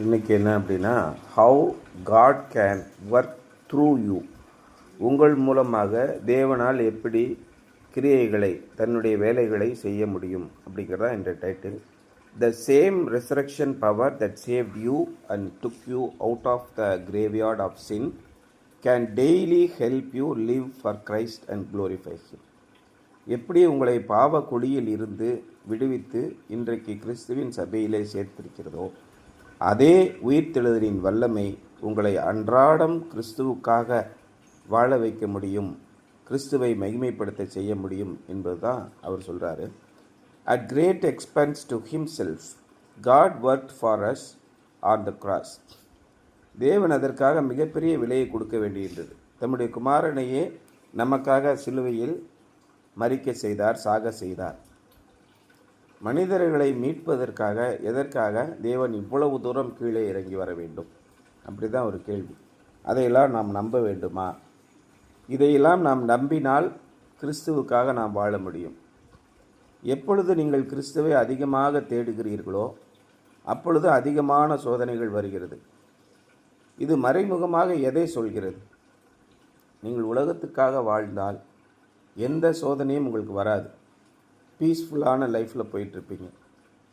இன்றைக்கி என்ன அப்படின்னா, how God can work through you. உங்கள் மூலமாக தேவனால் எப்படி கிரியைகளை, தன்னுடைய வேலைகளை செய்ய முடியும் அப்படிங்கிறதா இந்த title. The same resurrection power that saved you and took you out of the graveyard of sin can daily help you live for Christ and glorify him. எப்படி உங்களை பாவ குழியில் இருந்து விடுவித்து இன்றைக்கு கிறிஸ்துவின் சபையிலே சேர்த்திருக்கிறதோ, அதே உயிர்த்தெழுதலின் வல்லமை உங்களை அன்றாடம் கிறிஸ்துவுக்காக வாழ வைக்க முடியும், கிறிஸ்துவை மகிமைப்படுத்த செய்ய முடியும் என்பதுதான் அவர் சொல்கிறாரு. At great expense to himself God worked for us on the cross. தேவன் அதற்காக மிகப்பெரிய விலையை கொடுக்க வேண்டியிருந்தது. தம்முடைய குமாரனையே நமக்காக சிலுவையில் மரிக்க செய்தார், சாக செய்தார். மனிதர்களை மீட்பதற்காக எதற்காக தேவன் இவ்வளவு தூரம் கீழே இறங்கி வர வேண்டும்? அப்படி தான் ஒரு கேள்வி. அதையெல்லாம் நாம் நம்ப வேண்டுமா? இதையெல்லாம் நாம் நம்பினால் கிறிஸ்துவுக்காக நாம் வாழ முடியும். எப்பொழுது நீங்கள் கிறிஸ்துவை அதிகமாக தேடுகிறீர்களோ அப்பொழுது அதிகமான சோதனைகள் வருகிறது. இது மறைமுகமாக எதை சொல்கிறது? நீங்கள் உலகத்துக்காக வாழ்ந்தால் எந்த சோதனையும் உங்களுக்கு வராது, பீஸ்ஃபுல்லான லைஃப்பில் போயிட்டுருப்பீங்க.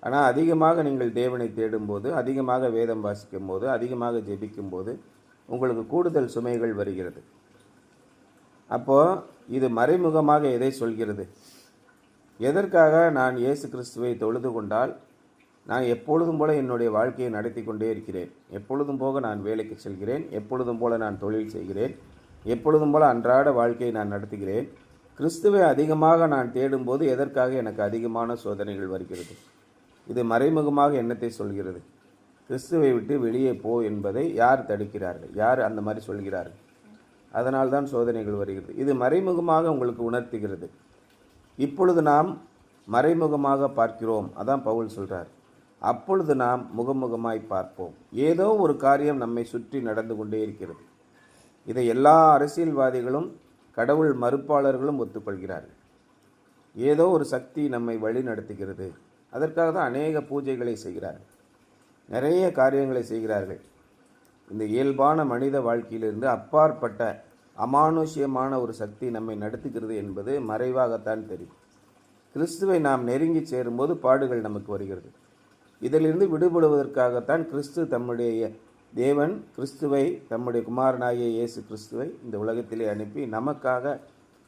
ஆனால் அதிகமாக நீங்கள் தேவனை தேடும்போது, அதிகமாக வேதம் வாசிக்கும் போது, அதிகமாக ஜெபிக்கும்போது உங்களுக்கு கூடுதல் சுமைகள் வருகிறது. அப்போது இது மறைமுகமாக எதை சொல்கிறது? எதற்காக நான் இயேசு கிறிஸ்துவை தொழுது கொண்டால் நான் எப்பொழுதும் போல என்னுடைய வாழ்க்கையை நடத்தி கொண்டே இருக்கிறேன், எப்பொழுதும் போக நான் வேலைக்கு செல்கிறேன், எப்பொழுதும் போல நான் தொழில் செய்கிறேன், எப்பொழுதும் போல அன்றாட வாழ்க்கையை நான் நடத்துகிறேன். கிறிஸ்துவை அதிகமாக நான் தேடும்போது எதற்காக எனக்கு அதிகமான சோதனைகள் வருகிறது? இது மறைமுகமாக என்னத்தை சொல்கிறது? கிறிஸ்துவை விட்டு வெளியே போ என்பதை யார் தடுக்கிறார்கள்? யார் அந்த மாதிரி சொல்கிறார்கள்? அதனால்தான் சோதனைகள் வருகிறது. இது மறைமுகமாக உங்களுக்கு உணர்த்துகிறது. இப்பொழுது நாம் மறைமுகமாக பார்க்கிறோம், அதான் பவுல் சொல்கிறார். அப்பொழுது நாம் முகமுகமாய் பார்ப்போம். ஏதோ ஒரு காரியம் நம்மை சுற்றி நடந்து கொண்டே இருக்கிறது. இதை எல்லா அரசியல்வாதிகளும் கடவுள் மறுப்பாளர்களும் ஒத்துக்கொள்கிறார்கள். ஏதோ ஒரு சக்தி நம்மை வழி நடத்துகிறது. அதற்காக தான் அநேக பூஜைகளை செய்கிறார்கள், நிறைய காரியங்களை செய்கிறார்கள். இந்த இயல்பான மனித வாழ்க்கையிலிருந்து அப்பாற்பட்ட அமானுஷ்யமான ஒரு சக்தி நம்மை நடத்துகிறது என்பது மறைவாகத்தான் தெரியும். கிறிஸ்துவை நாம் நெருங்கி சேரும்போது பாடுகள் நமக்கு வருகிறது. இதிலிருந்து விடுபடுவதற்காகத்தான் தேவன் கிறிஸ்துவை, தம்முடைய குமாரனாகிய இயேசு கிறிஸ்துவை இந்த உலகத்திலே அனுப்பி நமக்காக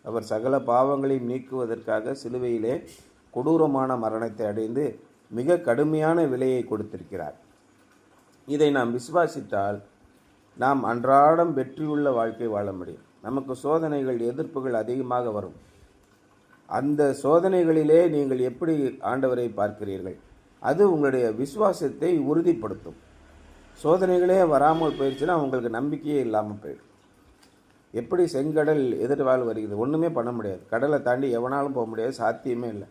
அவர் சகல பாவங்களையும் நீக்குவதற்காக சிலுவையிலே கொடூரமான மரணத்தை அடைந்து மிக கடுமையான விலையை கொடுத்திருக்கிறார். இதை நாம் விசுவாசித்தால் நாம் அன்றாடம் வெற்றியுள்ள வாழ்க்கை வாழ முடியும். நமக்கு சோதனைகள், எதிர்ப்புகள் அதிகமாக வரும். அந்த சோதனைகளிலே நீங்கள் எப்படி ஆண்டவரை பார்க்கிறீர்கள்? அது உங்களுடைய விசுவாசத்தை உறுதிப்படுத்தும். சோதனைகளே வராமல் போயிடுச்சுன்னா உங்களுக்கு நம்பிக்கையே இல்லாமல் போயிடும். எப்படி செங்கடல் எதிர்வால் வருகிறது, ஒன்றுமே பண்ண முடியாது. கடலை தாண்டி எவனாலும் போக முடியாது, சாத்தியமே இல்லை.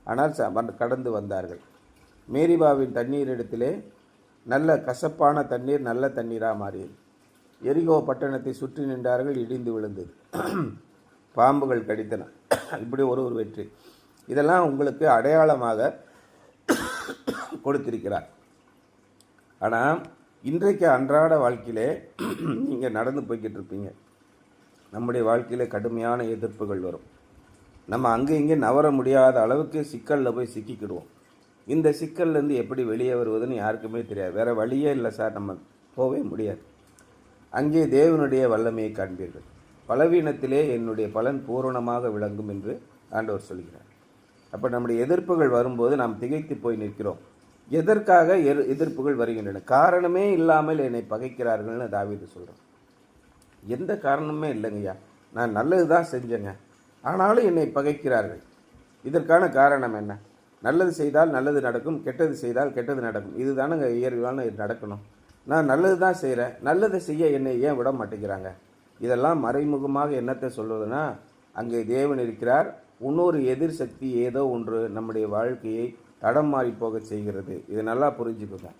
ஆனால் கடந்து வந்தார்கள். மேரிபாவின் தண்ணீர் இடத்திலே நல்ல கசப்பான தண்ணீர் நல்ல தண்ணீராக மாறியது. எரிகோ பட்டணத்தை சுற்றி நின்றார்கள், இடிந்து விழுந்தது, பாம்புகள் கடித்தன. இப்படி ஒரு வெற்றி. இதெல்லாம் உங்களுக்கு அடையாளமாக கொடுத்திருக்கிறார். ஆனால் இன்றைக்கு அன்றாட வாழ்க்கையிலே நீங்கள் நடந்து போய்கிட்டு இருப்பீங்க. நம்முடைய வாழ்க்கையில் கடுமையான எதிர்ப்புகள் வரும். நம்ம அங்கே இங்கே நவர முடியாத அளவுக்கு சிக்கலில் போய் சிக்கிக்கிடுவோம். இந்த சிக்கல்லேருந்து எப்படி வெளியே வருவதுன்னு யாருக்குமே தெரியாது. வேறு வழியே இல்லை சார், நம்ம போகவே முடியாது. அங்கே தேவனுடைய வல்லமையை காண்பீர்கள். பலவீனத்திலே என்னுடைய பலன் பூரணமாக விளங்கும் என்று ஆண்டவர் சொல்கிறார். அப்போ நம்முடைய எதிர்ப்புகள் வரும்போது நாம் திகைத்து போய் நிற்கிறோம். எதற்காக எதிர்ப்புகள் வருகின்றன? காரணமே இல்லாமல் என்னை பகைக்கிறார்கள்னு தாவீது சொல்கிறான். எந்த காரணமே இல்லைங்கய்யா, நான் நல்லது தான் செஞ்சேங்க, ஆனாலும் என்னை பகைக்கிறார்கள். இதற்கான காரணம் என்ன? நல்லது செய்தால் நல்லது நடக்கும், கெட்டது செய்தால் கெட்டது நடக்கும். இது தானங்க இயல்பான நடக்கணும். நான் நல்லது தான் செய்கிறேன், நல்லதை செய்ய என்னை ஏன் விட மாட்டேங்கிறாங்க? இதெல்லாம் மறைமுகமாக என்னத்தை சொல்வதுன்னா, அங்கே தேவன் இருக்கிறார். இன்னொரு எதிர் சக்தி ஏதோ ஒன்று நம்முடைய வாழ்க்கையை தடம் மாறி போக செய்கிறது. இது நல்லா புரிஞ்சுக்கோங்க.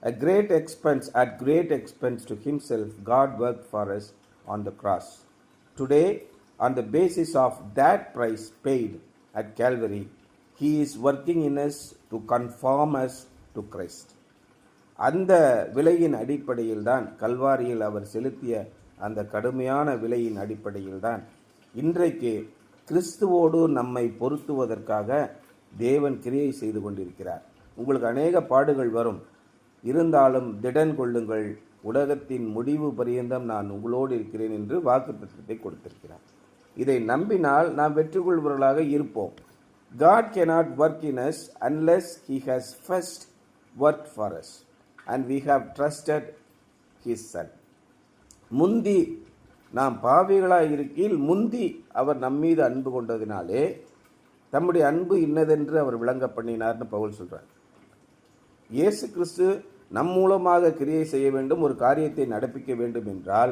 At great expense to himself, God worked for us on the cross. Today, on the basis of that price paid at Calvary, he is working in us to conform us to Christ. அந்த விலையின் அடிப்படையில் தான், கல்வாரியில் அவர் செலுத்திய அந்த கடுமையான விலையின் அடிப்படையில் தான் இன்றைக்கு கிறிஸ்துவோடு நம்மை பொருத்துவதற்காக தேவன் கிரியை செய்து கொண்டிருக்கிறார். உங்களுக்கு அநேக பாடுகள் வரும், இருந்தாலும் திடன் கொள்ளுங்கள், உலகத்தின் முடிவு பரியந்தம் நான் உங்களோடு இருக்கிறேன் என்று வாக்குத்தத்தத்தை கொடுத்திருக்கிறார். இதை நம்பினால் நாம் வெற்றி கொள்பவர்களாக இருப்போம். God cannot work in us unless He has first worked for us and we have trusted His Son. முந்தி நாம் பாவிகளாக இருக்கையில் முந்தி அவர் நம்மீது அன்பு கொண்டதினாலே தம்முடைய அன்பு இன்னதென்று அவர் விளங்க பண்ணினார்னு பவுல் சொல்றார். இயேசு கிறிஸ்து நம் மூலமாக கிரியை செய்ய வேண்டும், ஒரு காரியத்தை நடப்பிக்க வேண்டும் என்றால்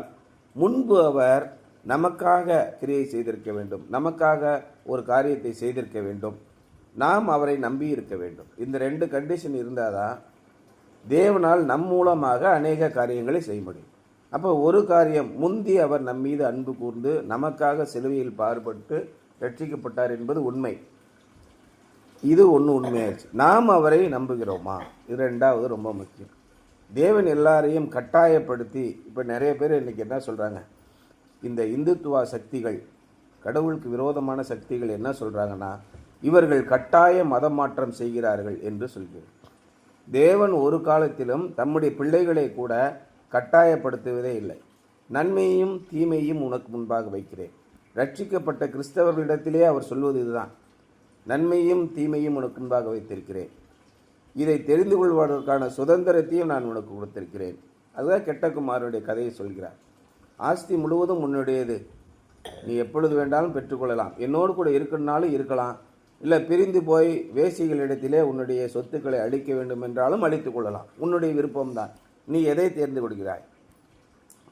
முன்பு அவர் நமக்காக கிரியை செய்திருக்க வேண்டும், நமக்காக ஒரு காரியத்தை செய்திருக்க வேண்டும், நாம் அவரை நம்பி இருக்க வேண்டும். இந்த 2 கண்டிஷன் இருந்தால் தான் தேவனால் நம் மூலமாக அநேக காரியங்களை செய்ய முடியும். அப்போ ஒரு காரியம், முந்தி அவர் நம் மீது அன்பு கூர்ந்து நமக்காக சிலுவையில் பாடுபட்டு ரட்சிக்கப்பட்டார் என்பது உண்மை. இது ஒன்று உண்மையாச்சு. நாம் அவரை நம்புகிறோமா? இது 2வது ரொம்ப முக்கியம். தேவன் எல்லாரையும் கட்டாயப்படுத்தி, இப்போ நிறைய பேர் இன்றைக்கி என்ன சொல்கிறாங்க, இந்த இந்துத்துவ சக்திகள், கடவுளுக்கு விரோதமான சக்திகள் என்ன சொல்கிறாங்கன்னா, இவர்கள் கட்டாய மதம் மாற்றம் செய்கிறார்கள் என்று சொல்கிறார். தேவன் ஒரு காலத்திலும் தம்முடைய பிள்ளைகளை கூட கட்டாயப்படுத்துவதே இல்லை. நன்மையும் தீமையும் உனக்கு முன்பாக வைக்கிறேன். ரட்சிக்கப்பட்ட கிறிஸ்தவர்களிடத்திலே அவர் சொல்வது இதுதான், நன்மையும் தீமையும் உனக்கு முன்பாக வைத்திருக்கிறேன், இதை தெரிந்து கொள்வதற்கான சுதந்திரத்தையும் நான் உனக்கு கொடுத்திருக்கிறேன். அதுதான் கெட்டகுமாரனுடைய கதையை சொல்கிறார். ஆஸ்தி முழுவதும் உன்னுடையது, நீ எப்பொழுது வேண்டாலும் பெற்றுக்கொள்ளலாம், என்னோடு கூட இருக்கணும்னாலும் இருக்கலாம், இல்லை பிரிந்து போய் வேசிகளிடத்திலே உன்னுடைய சொத்துக்களை அழிக்க வேண்டும் என்றாலும் அழித்து கொள்ளலாம், உன்னுடைய விருப்பம்தான், நீ எதை தேர்ந்து கொள்கிறாய்?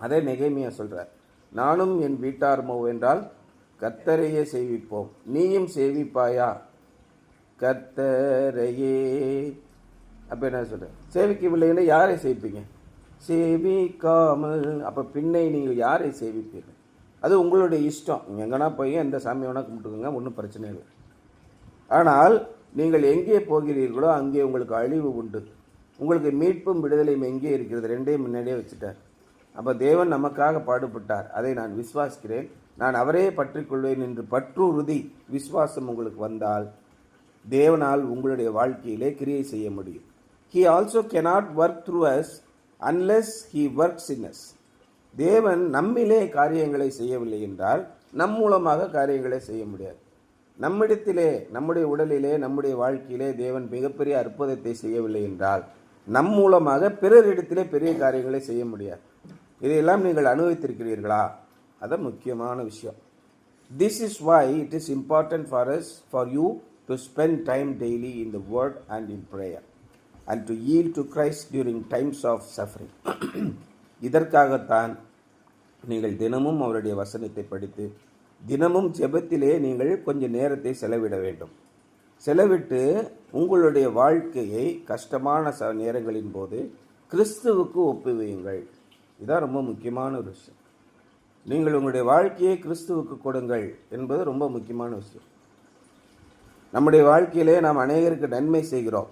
அதே நெகேமியா சொல்கிறார், நானும் என் வீட்டார்மோ என்றால் கர்த்தரையே சேவிப்போம், நீயும் சேவிப்பாயா கர்த்தரையே. அப்போ என்ன சொல்ற, சேவிக்கவில்லைன்னா யாரை சேவிப்பீங்க? சேவிக்காமல், அப்போ பின்னை நீங்கள் யாரை சேவிப்பீர்கள்? அது உங்களுடைய இஷ்டம், எங்கன்னா போய் எந்த சாமி வேணா கும்பிட்டுக்கோங்க, ஒன்றும் பிரச்சனை இல்லை. ஆனால் நீங்கள் எங்கே போகிறீர்களோ அங்கே உங்களுக்கு அழிவு உண்டு, உங்களுக்கு மீட்பும் விடுதலையும் எங்கே இருக்கிறது? 2ஐயும் முன்னாடியே வச்சுட்டார். அப்போ தேவன் நமக்காக பாடுபட்டார், அதை நான் விசுவாசிக்கிறேன், நான் அவரே பற்றிக்கொள்வேன் என்று பற்றுறுதி விசுவாசம் உங்களுக்கு வந்தால் தேவனால் உங்களுடைய வாழ்க்கையிலே கிரியை செய்ய முடியும். He also cannot work through us unless He works in us. தேவன் நம்மிலே காரியங்களை செய்யவில்லை என்றால் நம் மூலமாக காரியங்களை செய்ய முடியாது. நம்மிடத்திலே, நம்முடைய உடலிலே, நம்முடைய வாழ்க்கையிலே தேவன் மிகப்பெரிய அற்புதத்தை செய்யவில்லை என்றால் நம் மூலமாக பிறரிடத்திலே பெரிய காரியங்களை செய்ய முடியாது. இதையெல்லாம் நீங்கள் அனுபவித்திருக்கிறீர்களா? அது முக்கியமான விஷயம். This is why it is important for us, for you to spend time daily in the word and in prayer and to yield to Christ during times of suffering. இதற்காகத்தான் நீங்கள் தினமும் அவருடைய வசனத்தை படித்து தினமும் ஜெபத்திலே நீங்கள் கொஞ்சம் நேரத்தை செலவிட வேண்டும். செலவிட்டு உங்களுடைய வாழ்க்கையை கஷ்டமான நேரங்களின் போது கிறிஸ்துவுக்கு ஒப்புவியுங்கள். இதுதான் ரொம்ப முக்கியமான ஒரு விஷயம். நீங்கள் உங்களுடைய வாழ்க்கையை கிறிஸ்துவுக்கு கொடுங்கள் என்பது ரொம்ப முக்கியமான விஷயம். நம்முடைய வாழ்க்கையிலே நாம் அநேகருக்கு நன்மை செய்கிறோம்,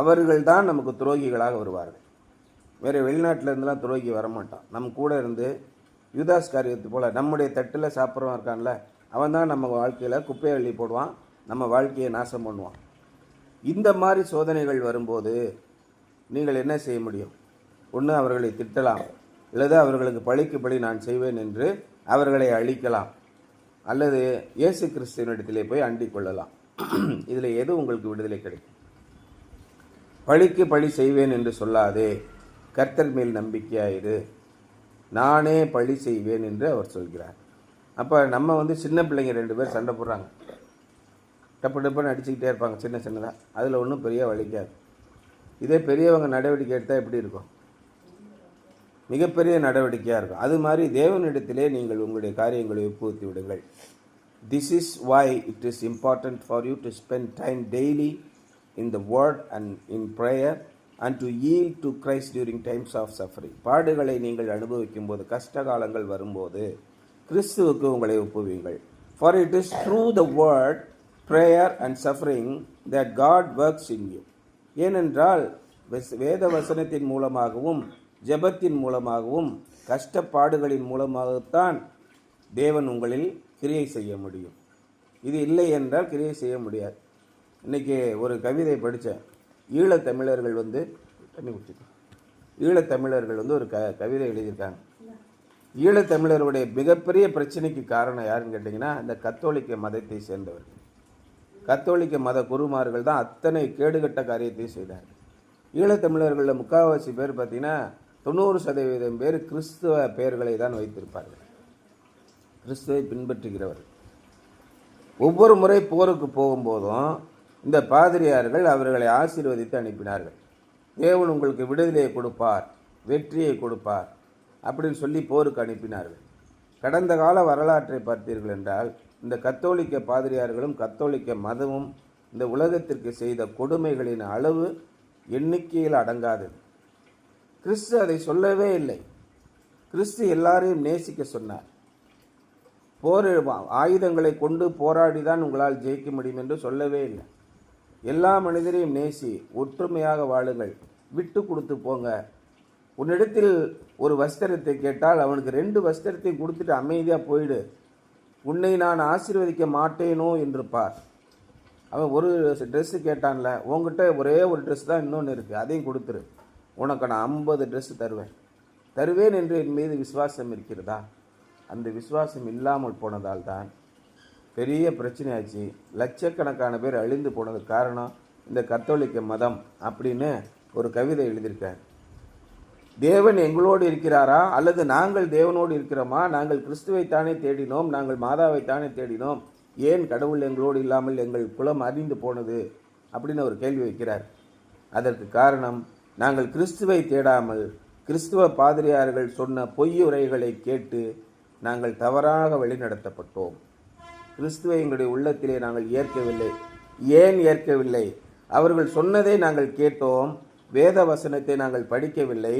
அவர்கள் தான் நமக்கு துரோகிகளாக வருவார்கள். வேறு வெளிநாட்டில் இருந்தெல்லாம் துரோகி வரமாட்டான், நம் கூட இருந்து யூதாஸ் காரியத்து போல் நம்முடைய தட்டில் சாப்பிட்றவன் இருக்கான்ல, அவன் தான் நம்ம வாழ்க்கையில் குப்பையை அள்ளி போடுவான், நம்ம வாழ்க்கையை நாசம் பண்ணுவான். இந்த மாதிரி சோதனைகள் வரும்போது நீங்கள் என்ன செய்ய முடியும்? ஒன்று அவர்களை திட்டலாம், அல்லது அவர்களுக்கு பழிக்கு பழி நான் செய்வேன் என்று அவர்களை அழிக்கலாம், அல்லது இயேசு கிறிஸ்துவனிடத்திலே போய் அண்டிக் கொள்ளலாம். இதில் எது உங்களுக்கு விடுதலை கிடைக்கும்? பழிக்கு பழி செய்வேன் என்று சொல்லாதே, கர்த்தர் மேல் நம்பிக்கையாயிரு, நானே பழி செய்வேன் என்று அவர் சொல்கிறார். அப்போ நம்ம சின்ன பிள்ளைங்க 2 பேர் சண்டை போடுறாங்க, டப்பு டப்புன்னு அடிச்சுக்கிட்டே இருப்பாங்க சின்ன சின்னதாக, அதில் ஒன்றும் பெரிய வலிக்காது. இதே பெரியவங்க நடவடிக்கை எடுத்தால் எப்படி இருக்கும்? மிகப்பெரிய நடவடிக்கையாக இருக்கும். அது மாதிரி தேவனிடத்திலே நீங்கள் உங்களுடைய காரியங்களை ஒப்புவித்து விடுங்கள். This is why it is important for you to spend time daily in the word and in prayer and to yield to Christ during times of suffering. பாடுகளை நீங்கள் அனுபவிக்கும் போது, கஷ்ட காலங்கள் வரும்போது கிறிஸ்துவுக்கு உங்களை ஒப்புவீங்கள். For it is through the word, prayer and suffering that God works in you. ஏனென்றால் வேத வசனத்தின் மூலமாகவும் ஜெபத்தின் மூலமாகவும் கஷ்டப்பாடுகளின் மூலமாகத்தான் தேவன் உங்களில் கிரியை செய்ய முடியும். இது இல்லை என்றால் கிரியை செய்ய முடியாது. இன்றைக்கி ஒரு கவிதை படித்தேன். ஈழத்தமிழர்கள் ஒரு கவிதை எழுதியிருக்காங்க. ஈழத்தமிழருடைய மிகப்பெரிய பிரச்சனைக்கு காரணம் யாருன்னு கேட்டிங்கன்னா, இந்த கத்தோலிக்க மதத்தை சேர்ந்தவர்கள். கத்தோலிக்க மத குருமார்கள் தான் அத்தனை கேடுகட்ட காரியத்தை செய்தார்கள். ஈழத்தமிழர்களில் முக்கால்வாசி பேர் பார்த்திங்கன்னா 90% பேர் கிறிஸ்துவ பெயர்களை தான் வைத்திருப்பார்கள், கிறிஸ்துவை பின்பற்றுகிறவர்கள். ஒவ்வொரு முறை போருக்கு போகும்போதும் இந்த பாதிரியார்கள் அவர்களை ஆசீர்வதித்து அனுப்பினார்கள். தேவன் உங்களுக்கு விடுதலையை கொடுப்பார், வெற்றியை கொடுப்பார் அப்படின்னு சொல்லி போருக்கு அனுப்பினார்கள். கடந்த கால வரலாற்றை பார்த்தீர்கள் என்றால், இந்த கத்தோலிக்க பாதிரியார்களும் கத்தோலிக்க மதமும் இந்த உலகத்திற்கு செய்த கொடுமைகளின் அளவு எண்ணிக்கையில் அடங்காதது. கிறிஸ்து அதை சொல்லவே இல்லை. கிறிஸ்து எல்லாரையும் நேசிக்க சொன்னார். ஆயுதங்களை கொண்டு போராடி தான் உங்களால் ஜெயிக்க முடியும் என்று சொல்லவே இல்லை. எல்லா மனிதரையும் நேசி, ஒற்றுமையாக வாழுங்கள், விட்டு கொடுத்து போங்க. உன்னிடத்தில் ஒரு வஸ்திரத்தை கேட்டால் அவனுக்கு 2 வஸ்திரத்தையும் கொடுத்துட்டு அமைதியாக போயிடு. உன்னை நான் ஆசீர்வதிக்க மாட்டேனோ என்று பார். அவன் ஒரு ட்ரெஸ்ஸு கேட்டான்ல, உங்ககிட்ட ஒரே ஒரு ட்ரெஸ் தான் இன்னொன்று இருக்குது, அதையும் கொடுத்துரு. உனக்கு நான் 50 ட்ரெஸ்ஸு தருவேன் என்று என் மீது விசுவாசம் இருக்கிறதா? அந்த விசுவாசம் இல்லாமல் போனதால் தான் பெரிய பிரச்சனையாச்சு. லட்சக்கணக்கான பேர் அழிந்து போனதுக்கு காரணம் இந்த கத்தோலிக்க மதம் அப்படின்னு ஒரு கவிதை எழுதியிருக்கார். தேவன் எங்களோடு இருக்கிறாரா அல்லது நாங்கள் தேவனோடு இருக்கிறோமா? நாங்கள் கிறிஸ்துவைத்தானே தேடினோம், நாங்கள் மாதாவைத்தானே தேடினோம், ஏன் கடவுள் எங்களோடு இல்லாமல் எங்கள் குலம் அறிந்து போனது அப்படின்னு ஒரு கேள்வி வைக்கிறார். அதற்கு காரணம், நாங்கள் கிறிஸ்துவை தேடாமல் கிறிஸ்துவ பாதிரியார்கள் சொன்ன பொய்யுரைகளை கேட்டு நாங்கள் தவறாக வழிநடத்தப்பட்டோம். கிறிஸ்துவை எங்களுடைய உள்ளத்திலே நாங்கள் ஏற்கவில்லை. ஏன் ஏற்கவில்லை? அவர்கள் சொன்னதை நாங்கள் கேட்டோம், வேத வசனத்தை நாங்கள் படிக்கவில்லை,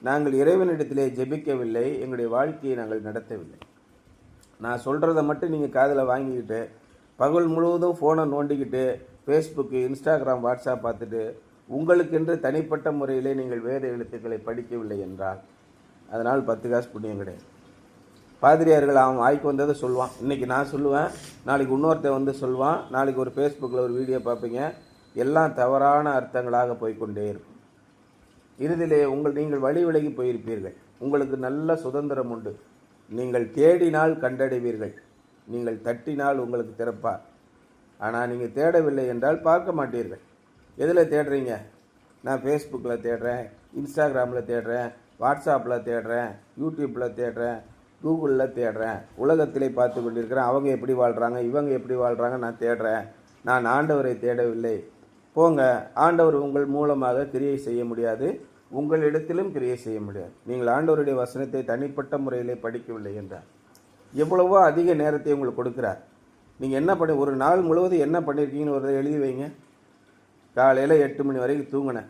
நாங்கள் இறைவனிடத்திலே ஜெபிக்கவில்லை, எங்களுடைய வாழ்க்கையை நாங்கள் நடத்தவில்லை. நான் சொல்கிறத மட்டும் நீங்கள் காதில் வாங்கிக்கிட்டு பகல் முழுவதும் ஃபோனை நோண்டிக்கிட்டு ஃபேஸ்புக்கு, இன்ஸ்டாகிராம், வாட்ஸ்அப் பார்த்துட்டு உங்களுக்கென்று தனிப்பட்ட முறையிலே நீங்கள் வேத எழுத்துக்களை படிக்கவில்லை என்றால் அதனால் 10 காசு புண்ணியம் கிடையாது. பாதிரியார்கள் அவன் வாய்க்கு வந்ததை சொல்லுவான். இன்றைக்கி நான் சொல்லுவேன், நாளைக்கு இன்னொருத்தன் வந்து சொல்லுவான், நாளைக்கு ஒரு ஃபேஸ்புக்கில் ஒரு வீடியோ பார்ப்பீங்க, எல்லாம் தவறான அர்த்தங்களாக போய்கொண்டே இருக்கும். இறுதியிலே நீங்கள் வழி விலகி போயிருப்பீர்கள். உங்களுக்கு நல்ல சுதந்திரம் உண்டு. நீங்கள் தேடினால் கண்டடைவீர்கள், நீங்கள் தட்டினால் உங்களுக்கு திறப்பார். ஆனால் நீங்கள் தேடவில்லை என்றால் பார்க்க மாட்டீர்கள். எதில் தேடுறீங்க? நான் ஃபேஸ்புக்கில் தேடுறேன், இன்ஸ்டாகிராமில் தேடுறேன், வாட்ஸ்அப்பில் தேடுறேன், யூடியூப்பில் தேடுறேன், கூகுளில் தேடுறேன், உலகத்திலே பார்த்து கொண்டிருக்கிறேன். அவங்க எப்படி வாழ்கிறாங்க, இவங்க எப்படி வாழ்கிறாங்க, நான் தேடுறேன். நான் ஆண்டவரை தேடவில்லை. போங்க, ஆண்டவர் உங்கள் மூலமாக கிரியை செய்ய முடியாது, உங்களிடத்திலும் கிரியை செய்ய முடியாது. நீங்கள் ஆண்டவருடைய வசனத்தை தனிப்பட்ட முறையிலே படிக்கவில்லை என்றார் எவ்வளவோ அதிக நேரத்தை உங்களுக்கு கொடுக்குறார். நீங்கள் என்ன பண்ணி ஒரு நாள் முழுவதும் என்ன பண்ணியிருக்கீங்கன்னு ஒரு எழுதி வைங்க. காலையில் 8 மணி வரைக்கும் தூங்கினேன்,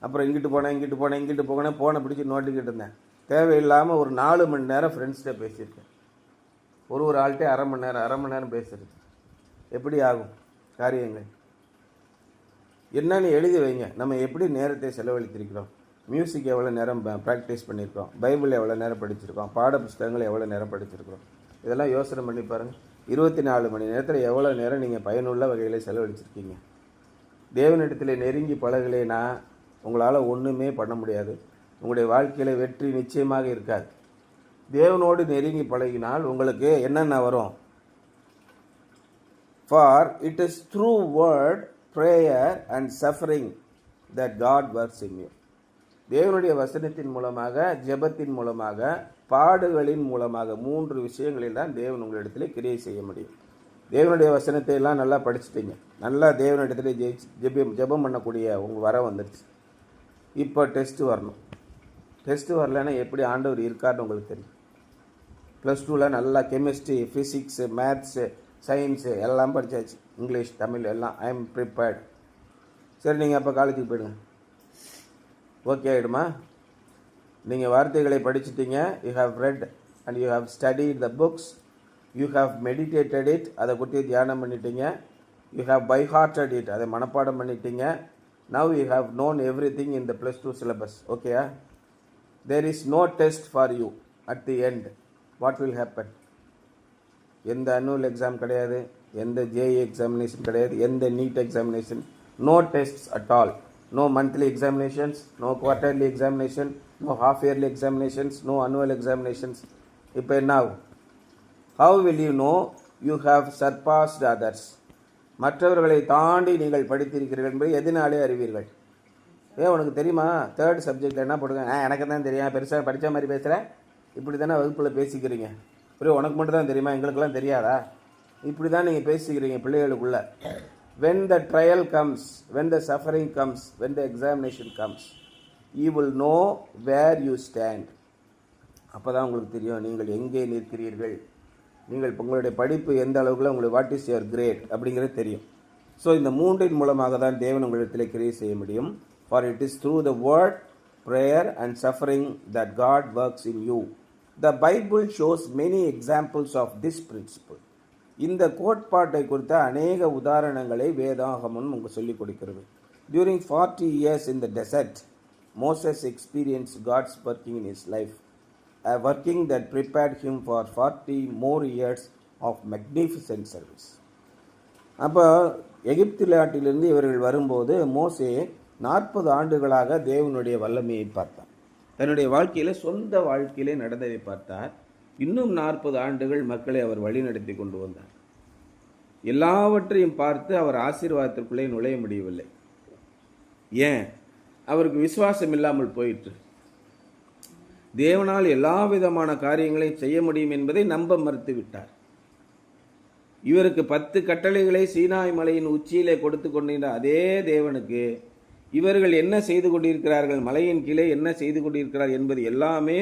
அப்புறம் இங்கிட்டு போனேன், ஃபோனை பிடிச்சி நோட்டிக்கிட்டு இருந்தேன். தேவையில்லாமல் ஒரு 4 மணி நேரம் ஃப்ரெண்ட்ஸ்கிட்ட பேசியிருக்கேன். ஒரு ஆள்கிட்ட அரை மணி நேரம் பேசுறது எப்படி ஆகும் காரியங்கள்? என்னன்னு எழுதி வைங்க. நம்ம எப்படி நேரத்தை செலவழித்திருக்கிறோம், மியூசிக் எவ்வளோ நேரம் ப்ராக்டிஸ் பண்ணியிருக்கோம், பைபிள் எவ்வளோ நேரம் படிச்சிருக்கோம், பாட புஸ்தகங்கள் எவ்வளோ நேரம் படிச்சிருக்கிறோம், இதெல்லாம் யோசனை பண்ணி பாருங்கள். 24 மணி நேரத்தில் எவ்வளோ நேரம் நீங்கள் பயனுள்ள வகையில் செலவழிச்சிருக்கீங்க? தேவனிடத்தில் நெருங்கி பழகலைன்னா உங்களால் ஒன்றுமே பண்ண முடியாது. உங்களுடைய வாழ்க்கையில் வெற்றி நிச்சயமாக இருக்காது. தேவனோடு நெருங்கி பழகினால் உங்களுக்கு என்னென்ன வரும்? For it is through word, prayer and suffering that God works in you. தேவனுடைய வசனத்தின் மூலமாக, ஜெபத்தின் மூலமாக, பாடுகளின் மூலமாக, 3 விஷயங்களில் தான் தேவன் உங்களிடத்தில் கிரியை செய்ய முடியும். தேவனுடைய வசனத்தை எல்லாம் நல்லா படிச்சுட்டீங்க, நல்லா தேவனிடத்தில் ஜெபம் பண்ணக்கூடிய உங்கள் வர வந்துடுச்சு. இப்போ டெஸ்ட்டு வரணும். டெஸ்ட்டு வரலைன்னா எப்படி ஆண்டவர் இருக்காருன்னு உங்களுக்கு தெரியும். +2ல் நல்லா கெமிஸ்ட்ரி, ஃபிசிக்ஸு, மேத்ஸு, சயின்ஸு எல்லாம் படித்தாச்சு, இங்கிலீஷ், தமிழ் எல்லாம். I am prepared. சரி, நீங்கள் அப்போ காலேஜுக்கு போயிடுங்க. ஓகே ஆகிடுமா? நீங்கள் வார்த்தைகளை படிச்சுட்டீங்க. You have read and you have studied the books, you have meditated it, அதை பற்றி தியானம் பண்ணிட்டீங்க. You have by hearted it, அதை மனப்பாடம் பண்ணிட்டீங்க. Now you have known everything in the plus 2 syllabus. Okay? There is no test for you at the end. What will happen? எந்த annual exam கிடையாது, எந்த JEE examination கிடையாது, எந்த NEET examination, no tests at all. No monthly examinations, no quarterly examination, no half yearly examinations, no annual examinations. இப்போ என்ன ஆகும்? How will you know you have surpassed others? மற்றவர்களை தாண்டி நீங்கள் படித்திருக்கிறீர்கள் என்பதை எதனாலே அறிவீர்கள்? உனக்கு தெரியுமா? தேர்ட் சப்ஜெக்டில் என்ன போடுங்க? எனக்கு தான் தெரியும், பெருசாக படித்த மாதிரி பேசுகிறேன், இப்படி தானே வகுப்பில் பேசிக்கிறீங்க. புரியும், உனக்கு மட்டும் தான் தெரியுமா, எங்களுக்கெல்லாம் தெரியாதா? இப்படி தான் நீங்கள் பேசிக்கிறீங்க பிள்ளைகளுக்குள்ள. When the trial comes, when the suffering comes, when the examination comes, you will know where you stand. அப்போ தான் உங்களுக்கு தெரியும் நீங்கள் எங்கே நிற்கிறீர்கள், நீங்கள் உங்களுடைய படிப்பு எந்த அளவுக்குள்ள உங்களுக்கு வாட் இஸ் யுவர் கிரேட் அப்படிங்கிறது தெரியும். ஸோ இந்த மூன்றின் மூலமாக தான் தேவன் உங்களிடத்தில் கிரியை செய்ய முடியும். For it is through the word, prayer and suffering that God works in you. The Bible shows many examples of this principle. இந்த கோட்பாட்டை குறித்த அநேக உதாரணங்களை வேதாகமம் உங்களுக்கு சொல்லிக் கொடுக்கிறது. During 40 years in the desert, Moses experienced God's working in his life, a working that prepared him for 40 more years of magnificent service. அப்போ எகிப்து நாட்டிலிருந்து இவர்கள் வரும்போது மோசே 40 ஆண்டுகளாக தேவனுடைய வல்லமையை பார்த்தார். தன்னுடைய வாழ்க்கையில் சொந்த வாழ்க்கையிலே நடந்ததை பார்த்தார். இன்னும் 40 ஆண்டுகள் மக்களை அவர் வழிநடத்தி கொண்டு வந்தார். எல்லாவற்றையும் பார்த்து அவர் ஆசீர்வாதத்திற்குள்ளே நுழைய முடியவில்லை. ஏன்? அவருக்கு விசுவாசம் இல்லாமல் போயிற்று. தேவனால் எல்லா விதமான காரியங்களையும் செய்ய முடியும் என்பதை நம்ப மறுத்து விட்டார். இவருக்கு 10 கட்டளைகளை சீனாய் மலையின் உச்சியிலே கொடுத்து கொண்டிருந்த அதே தேவனுக்கு இவர்கள் என்ன செய்து கொண்டிருக்கிறார்கள், மலையின் கீழே என்ன செய்து கொண்டிருக்கிறார் என்பது எல்லாமே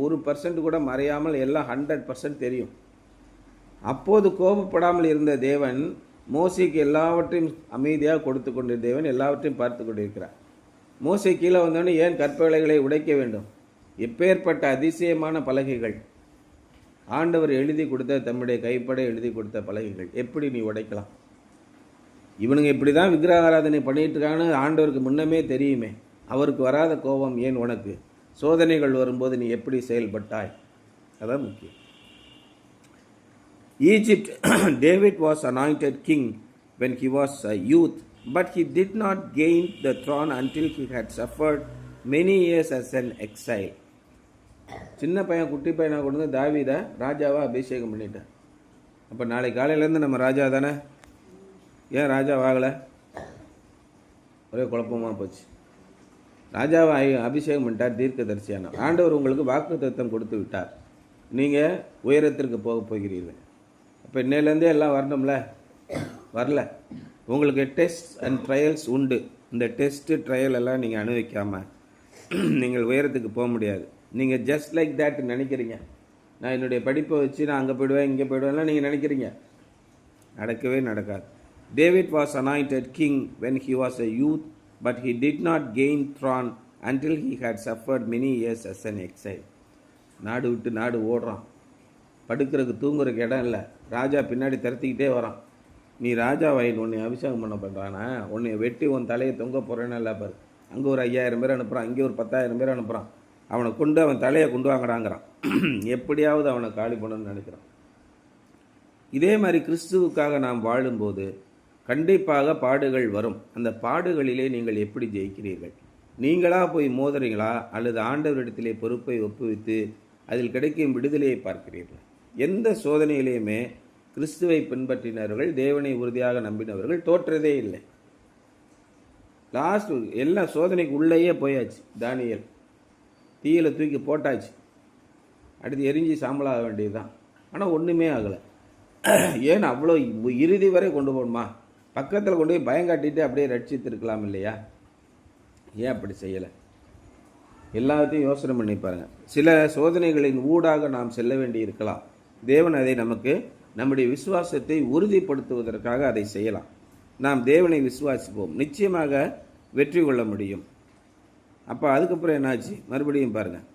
1% கூட மறையாமல் எல்லாம் 100% தெரியும். அப்போது கோபப்படாமல் இருந்த தேவன் மோசேக்கு எல்லாவற்றையும் அமைதியாக கொடுத்து கொண்டிருந்த தேவன் எல்லாவற்றையும் பார்த்து கொண்டிருக்கிறார். மோசே கீழே வந்தோடனே ஏன் கற்பலகைகளை உடைக்க வேண்டும்? எப்பேற்பட்ட அதிசயமான பலகைகள்! ஆண்டவர் எழுதி கொடுத்த, தம்முடைய கைப்பட எழுதி கொடுத்த பலகைகள் எப்படி நீ உடைக்கலாம்? இவனுங்க இப்படி தான் விக்கிரக ஆராதனை பண்ணிட்டு இருக்காங்கன்னு ஆண்டவருக்கு முன்னமே தெரியுமே. அவருக்கு வராத கோபம் ஏன் உனக்கு? சோதனைகள் வரும்போது நீ எப்படி செயல்பட்டாய்? அதான் முக்கியம். Egypt, David was anointed king when he was a youth, but he did not gain the throne until he had suffered many years as an exile. சின்ன பையன், குட்டி பையனாக கொண்டு வந்து தாவீதை ராஜாவாக அபிஷேகம் பண்ணிட்டார். அப்போ நாளைக்கு காலையிலேருந்து நம்ம ராஜா தானே? ஏன் ராஜாவாகலை? ஒரே குழப்பமாக போச்சு. ராஜாவை அபிஷேகம் பண்ணிட்டார், தீர்க்கதரிசியான ஆண்டவர் உங்களுக்கு வாக்குத்தத்தம் கொடுத்து விட்டார். நீங்கள் உயரத்திற்கு போக போகிறீர்கள். அப்போ இன்னையிலேருந்தே எல்லாம் வரணும்ல? வரல. உங்களுக்கு டெஸ்ட் அண்ட் ட்ரையல்ஸ் உண்டு. இந்த டெஸ்ட்டு ட்ரையல் எல்லாம் நீங்கள் அனுபவிக்காமல் நீங்கள் உயரத்துக்கு போக முடியாது. நீங்கள் ஜஸ்ட் லைக் தேட் நினைக்கிறீங்க. நான் என்னுடைய படிப்பை வச்சு நான் அங்கே போயிடுவேன், இங்கே போயிடுவேன்லாம் நீங்கள் நினைக்கிறீங்க. நடக்கவே நடக்காது. David was anointed king when he was a youth, but he did not gain throne until he had suffered many years as an exile. நாடு விட்டு நாடு ஓடுறான். படுக்கிறதுக்கு தூங்குறதுக்கு இடம் இல்லை. ராஜா பின்னாடி திரத்திக்கிட்டே வரான். நீ ராஜாவாயின் உன்னை அபிஷேகம் பண்ண பண்ணுறானா? உன்னை வெட்டி உன் தலையை தொங்க போகிறேன்னா இல்லை பாரு. அங்கே ஒரு 5000 பேர் அனுப்புகிறான், இங்கே ஒரு 10,000 பேர் அனுப்புகிறான். அவனை கொண்டு அவன் தலையை கொண்டு வாங்கடாங்கிறான். எப்படியாவது அவனை காலி பண்ணணும்னு நினைக்கிறான். இதே மாதிரி கிறிஸ்துவுக்காக நாம் வாழும்போது கண்டிப்பாக பாடுகள் வரும். அந்த பாடுகளிலே நீங்கள் எப்படி ஜெயிக்கிறீர்கள்? நீங்களாக போய் மோதுறீங்களா அல்லது ஆண்டவரிடத்திலே பொறுப்பை ஒப்புவித்து அதில் கிடைக்கும் விடுதலையை பார்க்கிறீர்கள்? எந்த சோதனையிலையுமே கிறிஸ்துவை பின்பற்றினவர்கள், தேவனை உறுதியாக நம்பினவர்கள் தோற்றதே இல்லை. லாஸ்ட் எல்லா சோதனைக்கு உள்ளேயே போயாச்சு. தானியேல் தீயில் தூக்கி போட்டாச்சு, அடுத்து எரிஞ்சு சாம்பலாக வேண்டியது தான். ஆனால் ஒன்றுமே ஆகலை. ஏன் அவ்வளோ இறுதி வரை கொண்டு போகணுமா? பக்கத்தில் கொண்டு போய் பயங்காட்டிட்டு அப்படியே ரட்சித்திருக்கலாம் இல்லையா? ஏன் அப்படி செய்யலை? எல்லாத்தையும் யோசனை பண்ணி பாருங்கள். சில சோதனைகளின் ஊடாக நாம் செல்ல வேண்டி இருக்கலாம். தேவன் அதை நமக்கு நம்முடைய விசுவாசத்தை உறுதிப்படுத்துவதற்காக அதை செய்யலாம். நாம் தேவனை விசுவாசிப்போம், நிச்சயமாக வெற்றி கொள்ள முடியும். அப்போ அதுக்கப்புறம் என்னாச்சு? மறுபடியும் பாருங்கள்.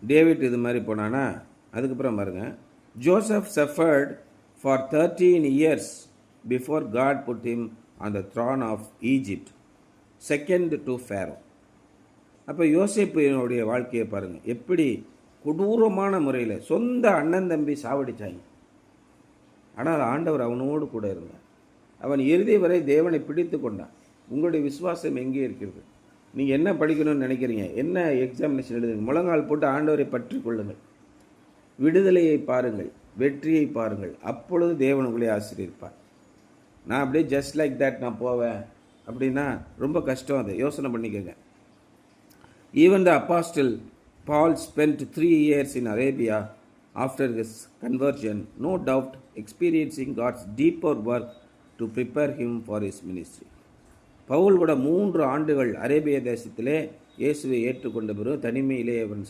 டேவிட் இது மாதிரி போனானா? அதுக்கப்புறம் பாருங்கள். Joseph suffered for 13 years before God put him on the throne of Egypt, second to Pharaoh. அப்போ யோசேப்பினுடைய வாழ்க்கையை பாருங்கள், எப்படி கொடூரமான முறையில் சொந்த அண்ணன் தம்பி சாவடிச்சாங்க. ஆனால் ஆண்டவர் அவனோடு கூட இருந்தார். அவன் இறுதி வரை தேவனை பிடித்து கொண்டான். உங்களுடைய விசுவாசம் எங்கே இருக்கிறது? நீங்கள் என்ன படிக்கணும்னு நினைக்கிறீங்க? என்ன எக்ஸாமினேஷன் எழுதுங்க? முழங்கால் போட்டு ஆண்டவரை பற்றி கொள்ளுங்கள். விடுதலையை பாருங்கள், வெற்றியை பாருங்கள். அப்பொழுது தேவன் உங்களை ஆசீர்வதிப்பார். நான் அப்படியே ஜஸ்ட் லைக் தட் நான் போவேன் அப்படின்னா ரொம்ப கஷ்டம். அதை யோசனை பண்ணிக்கோங்க. Even the apostle Paul spent 3 years in Arabia after his conversion, no doubt experiencing God's deeper work to prepare him for his ministry. பவுல் கூட 3 ஆண்டுகள் அரேபிய தேசத்திலே இயேசுவை ஏற்றுக்கொண்ட பிறகு தனிமையிலே அவன்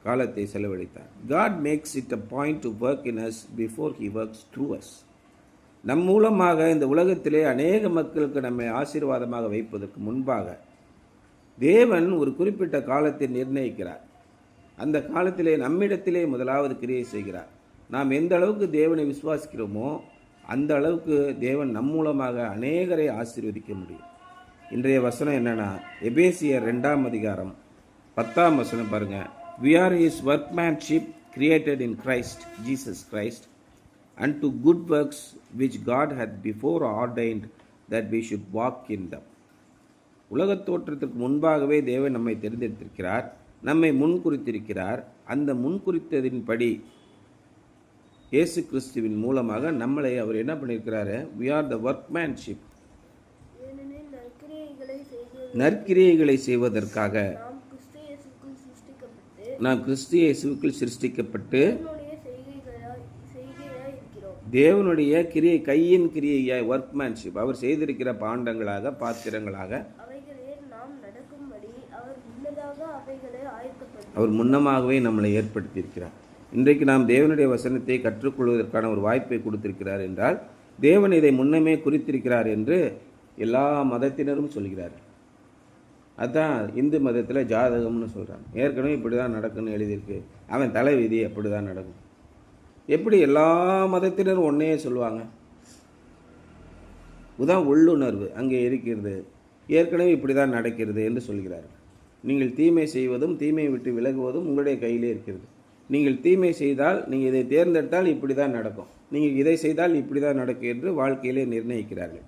காலத்தை செலவழித்தார். God makes it a point to work in us before he works through us. நம் மூலமாக இந்த உலகத்திலே அநேக மக்களுக்கு நம்மை ஆசீர்வாதமாக வைப்பதற்கு முன்பாக தேவன் ஒரு குறிப்பிட்ட காலத்தை நிர்ணயிக்கிறார். அந்த காலத்திலே நம்மிடத்திலே முதலாவது கிரியை செய்கிறார். நாம் எந்த அளவுக்கு தேவனை விசுவாசிக்கிறோமோ அந்த அளவுக்கு தேவன் நம் மூலமாக அநேகரை ஆசீர்வதிக்க முடியும். இன்றைய வசனம் என்னன்னா, எபேசியர் 2ஆம் அதிகாரம் 10ஆம் வசனம் பாருங்க. We are his workmanship created in Christ Jesus Christ unto good works which God hath before ordained that we should walk in them. உலகத் தோற்றத்திற்கு முன்பாகவே தேவன் நம்மை தெரிந்தெடுத்திருக்கிறார், நம்மை முன்குறித்திருக்கிறார். அந்த முன்குறித்ததின்படி இயேசு கிறிஸ்துவின் மூலமாக நம்மளை அவர் என்ன பண்ணியிருக்கிறாரு? we are the workmanship, நற்கிரியைகளை செய்வதற்காக நாம் கிறிஸ்து இயேசுவுக்குள் சிருஷ்டிக்கப்பட்டு தேவனுடைய கிரியை, கையின் கிரியையாய், ஒர்க்மேன்ஷிப், அவர் செய்திருக்கிற பாண்டங்களாக, பாத்திரங்களாக அவர் முன்னமாகவே நம்மளை ஏற்படுத்தியிருக்கிறார். இன்றைக்கு நாம் தேவனுடைய வசனத்தை கற்றுக்கொள்வதற்கான ஒரு வாய்ப்பை கொடுத்திருக்கிறார் என்றால் தேவன் இதை முன்னமே குறித்திருக்கிறார் என்று எல்லா மதத்தினரும் சொல்கிறார். அதுதான் இந்து மதத்தில் ஜாதகம்னு சொல்கிறாங்க. ஏற்கனவே இப்படி தான் நடக்குன்னு எழுதியிருக்கு, அவன் தலைவிதி அப்படி தான் நடக்கும். எப்படி எல்லா மதத்தினரும் ஒன்றையே சொல்லுவாங்க? உதான் உள்ளுணர்வு அங்கே இருக்கிறது. ஏற்கனவே இப்படி தான் நடக்கிறது என்று சொல்கிறார்கள். நீங்கள் தீமை செய்வதும் தீமையை விட்டு விலகுவதும் உங்களுடைய கையிலே இருக்கிறது. நீங்கள் தீமை செய்தால், நீங்கள் இதை தேர்ந்தெடுத்தால் இப்படி தான் நடக்கும், நீங்கள் இதை செய்தால் இப்படி தான் நடக்கும் என்று வாழ்க்கையிலே நிர்ணயிக்கிறார்கள்.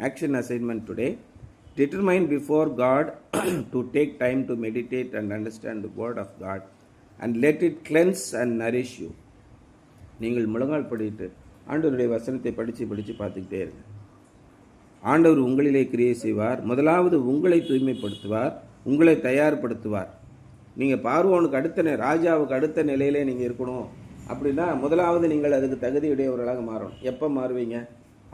Action assignment today: determine before God to take time to meditate and understand the word of God and let it cleanse and nourish you. நீங்கள் முழங்கால் படிட்டு ஆண்டவருடைய வசனத்தை படித்து பார்த்துக்கிட்டே இருங்க. ஆண்டவர் உங்களிலே கிரியை செய்வார். முதலாவது உங்களை தூய்மைப்படுத்துவார், உங்களை தயார்படுத்துவார். நீங்கள் பார்வோனுக்கு அடுத்த ராஜாவுக்கு அடுத்த நிலையிலே நீங்கள் இருக்கணும் அப்படின்னா முதலாவது நீங்கள் அதுக்கு தகுதியுடையவர்களாக மாறணும். எப்போ மாறுவீங்க?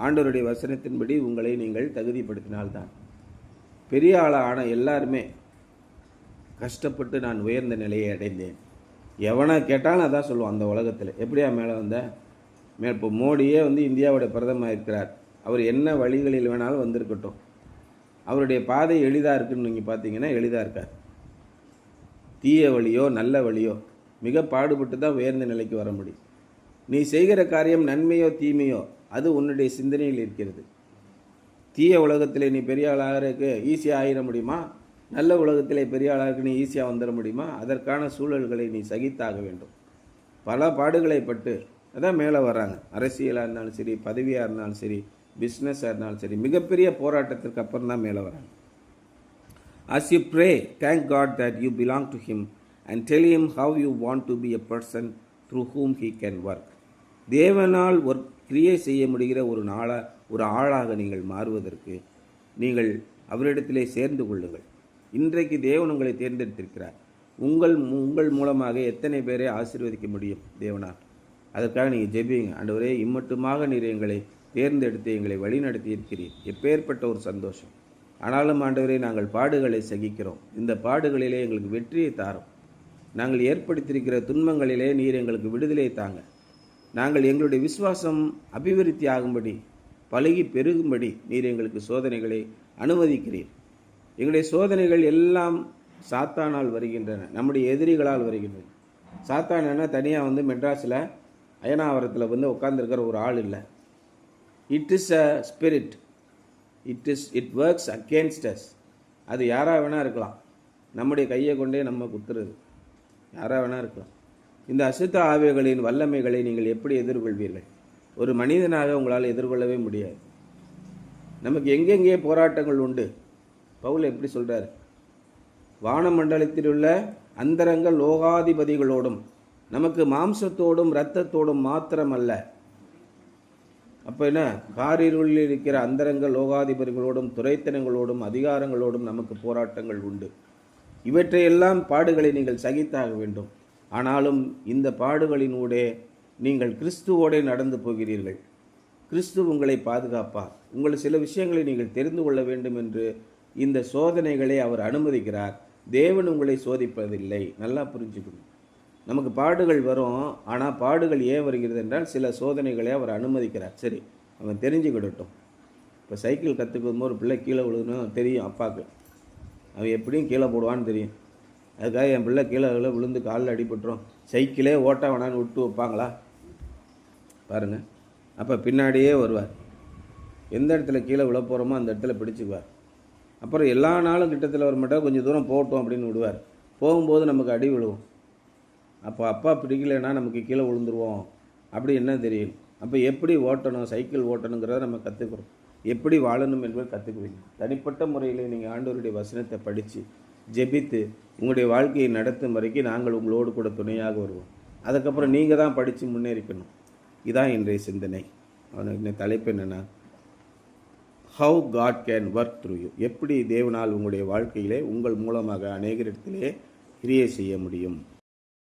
ஆண்டவருடைய வசனத்தின்படி உங்களை நீங்கள் தகுதிப்படுத்தினால்தான். பெரிய ஆளான எல்லாருமே கஷ்டப்பட்டு நான் உயர்ந்த நிலையை அடைந்தேன். எவனை கேட்டாலும் அதான் சொல்லுவான் அந்த உலகத்தில். எப்படியா மேலே வந்த? இப்போ மோடியே இந்தியாவுடைய பிரதமர் இருக்கிறார். அவர் என்ன வழிகளில் வேணாலும் வந்திருக்கட்டும், அவருடைய பாதை எளிதாக இருக்குன்னு நீங்கள் பார்த்தீங்கன்னா எளிதாக இருக்கார். தீய வழியோ நல்ல வழியோ மிக பாடுபட்டு தான் உயர்ந்த நிலைக்கு வர முடியும். நீ செய்கிற காரியம் நன்மையோ தீமையோ அது உன்னுடைய சிந்தனையில் இருக்கிறது. தீய உலகத்திலே நீ பெரிய ஆளாகிறதுக்கு ஈஸியாக ஆகிட முடியுமா? நல்ல உலகத்திலே பெரிய ஆளாக நீ ஈஸியாக வந்துட முடியுமா? அதற்கான சூழல்களை நீ சகித்தாக வேண்டும். பல பாடுகளை பட்டு அதான் மேலே வர்றாங்க. அரசியலாக இருந்தாலும் சரி, பதவியாக இருந்தாலும் சரி, பிஸ்னஸாக இருந்தாலும் சரி, மிகப்பெரிய போராட்டத்திற்கு அப்புறம் தான் மேலே வராங்க. As you pray, thank God that you belong to Him and tell Him how you want to be a person through whom He can work. தேவனால் ஒரு கிரியை செய்ய முடிகிற ஒரு ஆளாக நீங்கள் மாறுவதற்கு நீங்கள் அவரிடத்திலே சேர்ந்து கொள்ளுங்கள். இன்றைக்கு தேவன் உங்களை தேர்ந்தெடுத்திருக்கிறார். உங்கள் மூலமாக எத்தனை பேரை ஆசீர்வதிக்க முடியும் தேவனால்? அதற்காக நீங்கள் ஜெபிங்க. ஆண்டவரே, இம்மட்டுமாக நீர் எங்களை தேர்ந்தெடுத்து எங்களை வழிநடத்தி இருக்கிறீர். எப்பேற்பட்ட ஒரு சந்தோஷம். ஆனாலும் ஆண்டவரே, நாங்கள் பாடுகளை சகிக்கிறோம். இந்த பாடுகளிலே எங்களுக்கு வெற்றியை தாரும். நாங்கள் ஏற்படுத்தியிருக்கிற துன்பங்களிலே நீர் எங்களுக்கு விடுதலை தாங்க. நாங்கள் எங்களுடைய விசுவாசம் அபிவிருத்தி ஆகும்படி, பழகி பெருகும்படி நீர் எங்களுக்கு சோதனைகளை அனுமதிக்கிறீர். எங்களுடைய சோதனைகள் எல்லாம் சாத்தானால் வருகின்றன, நம்முடைய எதிரிகளால் வருகின்றன. சாத்தான் என்ன தனியாக மெட்ராஸில் அயனாவரத்தில் உட்கார்ந்துருக்கிற ஒரு ஆள் இல்லை. It is a spirit. It works against as. அது யாராக வேணால் இருக்கலாம். நம்முடைய கையை கொண்டே நம்ம குத்துறது யாராக வேணால் இருக்கலாம். இந்த அசுத்த ஆவிகளின் வல்லமைகளை நீங்கள் எப்படி எதிர்கொள்வீர்கள்? ஒரு மனிதனாக உங்களால் எதிர்கொள்ளவே முடியாது. நமக்கு எங்கெங்கே போராட்டங்கள் உண்டு. பவுல் எப்படி சொல்கிறார்? வானமண்டலத்தில் உள்ள அந்தரங்க லோகாதிபதிகளோடும் நமக்கு மாம்சத்தோடும் இரத்தத்தோடும் மாத்திரமல்ல. அப்போ என்ன? காரிருளில் இருக்கிற அந்தரங்க லோகாதிபதிகளோடும் துரைத்தனங்களோடும் அதிகாரங்களோடும் நமக்கு போராட்டங்கள் உண்டு. இவற்றையெல்லாம் பாடுகளை நீங்கள் சகித்தாக வேண்டும். ஆனாலும் இந்த பாடுகளினூடே நீங்கள் கிறிஸ்துவோடே நடந்து போகிறீர்கள். கிறிஸ்து உங்களை பாதுகாப்பார். உங்கள் சில விஷயங்களை நீங்கள் தெரிந்து கொள்ள வேண்டும் என்று இந்த சோதனைகளை அவர் அனுமதிக்கிறார். தேவன் உங்களை சோதிப்பதில்லை. நல்லா புரிஞ்சுக்கணும். நமக்கு பாடுகள் வரும். ஆனால் பாடுகள் ஏன் வருகிறது என்றால் சில சோதனைகளை அவர் அனுமதிக்கிறார். சரி, அவன் தெரிஞ்சுக்கிடட்டும். இப்போ சைக்கிள் கற்றுக்கும் போது ஒரு பிள்ளை கீழே விழுகணும் தெரியும் அப்பாவுக்கு. அவன் எப்படியும் கீழே போடுவான்னு தெரியும். அதுக்காக என் பிள்ளை கீழே விழுந்து காலில் அடிபட்டுரும், சைக்கிளே ஓட்ட வேணான்னு விட்டு வைப்பாங்களா? பாருங்கள். அப்போ பின்னாடியே வருவார். எந்த இடத்துல கீழே விழ போகிறோமோ அந்த இடத்துல பிடிச்சிக்குவார். அப்புறம் எல்லா நாளும் கிட்டத்தில் வர மாட்டால் கொஞ்சம் தூரம் போகட்டும் அப்படின்னு விடுவார். போகும்போது நமக்கு அடி விழுவும். அப்போ அப்பா பிடிக்கலைன்னா நமக்கு கீழே விழுந்துருவோம். அப்படி என்ன தெரியும்? அப்போ எப்படி ஓட்டணும், சைக்கிள் ஓட்டணுங்கிறத நம்ம கற்றுக்குறோம். எப்படி வாழணும் என்பதை கற்றுக்குவீங்க. தனிப்பட்ட முறையில் நீங்கள் ஆண்டவருடைய வசனத்தை படித்து ஜெபித்து உங்களுடைய வாழ்க்கையை நடத்தும் வரைக்கும் நாங்கள் உங்களோடு கூட துணையாக வருவோம். அதுக்கப்புறம் நீங்கள் தான் படித்து முன்னேறிக்கணும். இதான் இன்றைய சிந்தனை. அவனுக்கு தலைப்பு என்னென்னா, how God can work through you. எப்படி தேவனால் உங்களுடைய வாழ்க்கையிலே உங்கள் மூலமாக அநேகரிடத்திலே கிரியை செய்ய முடியும்.